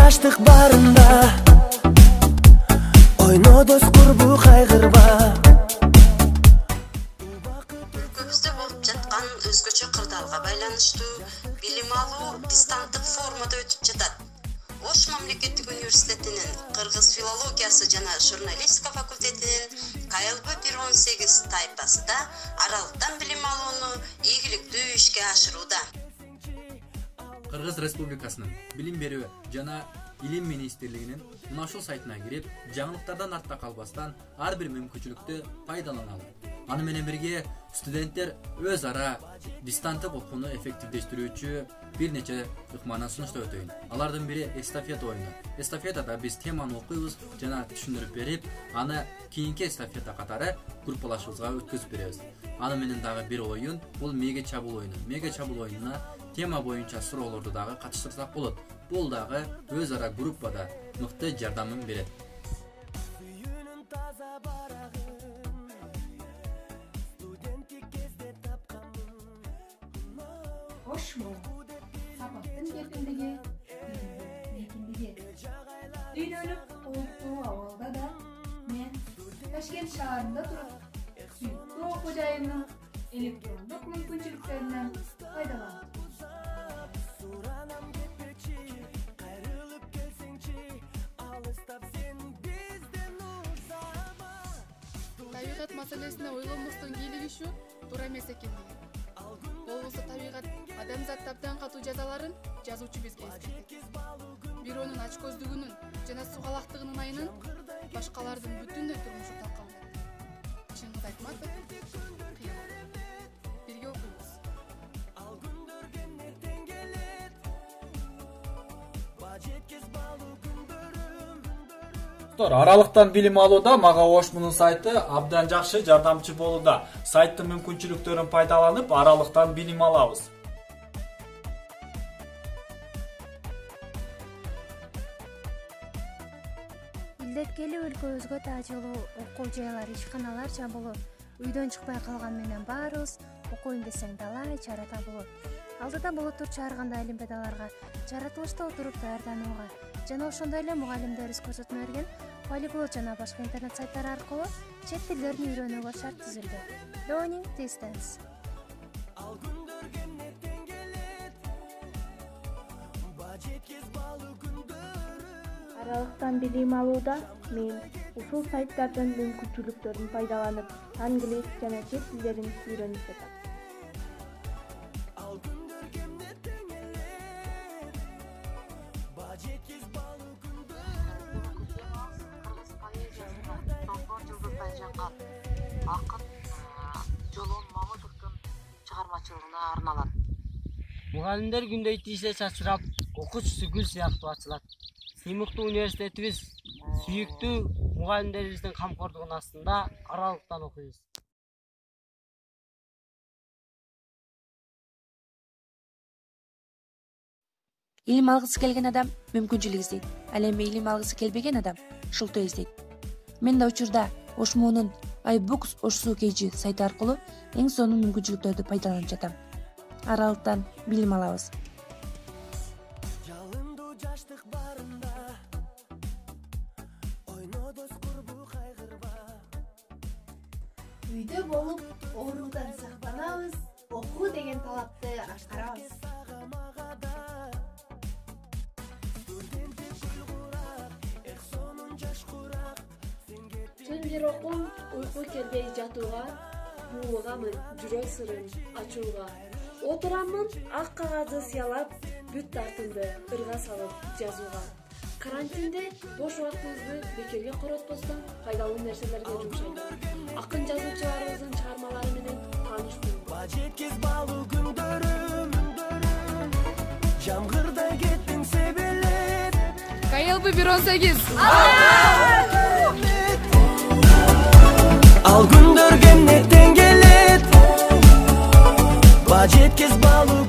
жаштык барында ойно дос курбу кайгырба. Өлкөбүздө болуп жаткан өзгөчө кырдаалга байланыштуу билим алуу дистанттык формада өтүп жатат. Ош мамлекеттик университетинин кыргыз филологиясы жана журналистика факультетинин КЛБ 118 тайпасында аралыктан билим алууну ийгиликтүү ишке ашырууда. Кыргыз Республикасынын билим берүү жана илим министрлигинин мына ушул сайтына кирип, жаңылыктардан артта калбастан ар бир мүмкүнчүлүктү пайдаланалы. Аны менен бирге студенттер өз ара дистанттык окууну эффективдештирүүчү бир нече ыкманы сунуштап өтөйүн. Алардын бири эстафета оюну. Эстафетада биз теманы окуйбуз жана түшүндүрүп берип, аны кийинки эстафета катары группалашуубузга өткөзүп беребиз. Аны менен дагы бир оюн, бул мега чабул оюну. Мега чабул оюнуна тема боюнча суроолорду дагы катыштырсак болот. Бул дагы өз ара группада мыкты жардамын берет. Hoşmu? Sabahın erkenligi, erkenligi. Үйрөнүп олуттуу абалда да мен Ташкент шаарында туруп, сүйүктүү окуу жайымдын электрондук мүмкүнчүлүктөрүнөн пайдаланам. Табигат маселесине ойлонбостон кийлиги ушу туура эмес экендиги. Болбосо табигат адамзат абдан катуу жазаларын жазуучу бизге эскертет. Бирөөнүн ачкөздүгүнүн жана сугалактыгынын айынан башкалардын бүтүндөй турмушу талкаланат. Чыңгыз Айтматов, кыямат. Бирге окуйбуз. Аралыктан билим алууда мага Ошмунун сайты абдан жакшы жардамчы болууда. Сайттын мүмкүнчүлүктөрүн пайдаланып, аралыктан билим алабыз. Илдеткели өлкөбүзгө таажылуу окуу жайлар, ишканалар жабылып, үйдөн чыкпай калган менен баарыбыз окуйм десең талай чара табылат. Алдыда булуттур чаарганда олимпиадаларга, жаратылышта отуруп даярданууга жана ошондой эле мугалимдерибиз көрсөтмө берген Polyglot жана башка интернет сайттары аркылуу чет тилдерин үйрөнүүгө шарт түзүлдү. Learning Distance. Аралыктан билим алууда мен ушул сайттардын мүмкүнчүлүктөрүн пайдаланып, англис жана чет тилдерин үйрөнүп жатам. Акын Жолон Мамытовдун чыгармачылыгына арналат. Мугалимдер күндөй тийсе чачырап, окуучусу гүл сыяктуу ачылат. Сыймыктуу университетибиз сүйүктүү мугалимдерибиздин камкордугунун астында аралыктан окуйбуз. Илим алгысы келген адам мүмкүнчүлүк издейт. Ал эми илим алгысы келбеген адам шылтоо издейт. Мен да учурда Ошмунун iBooks OshSuKG сайты аркылуу эң сонун мүмкүнчүлүктөрдү пайдаланып жатам. Аралыктан билим алабыз. Үйдө болуп оорудан сактанабыз, окуу деген талапты ашкарабыз. Түн бир окум уйку келбей жатууга, буулугамын жүрөк сырын ачууга. Отурамын ак кагазды сыялап, бүт тартымды ырга салып жазууга. Карантинде бош убактыбызды бекерге коротпостон пайдалуу нерселерге жумшайлы. Акын жазуучуларыбыздын чыгармалары менен таанышпын. Жеткиз балуу күндөрүм, жамгырда кеттиң себелеп. КЛБ 118. Ал күндөр кемнеттен келет, жеткиз балуу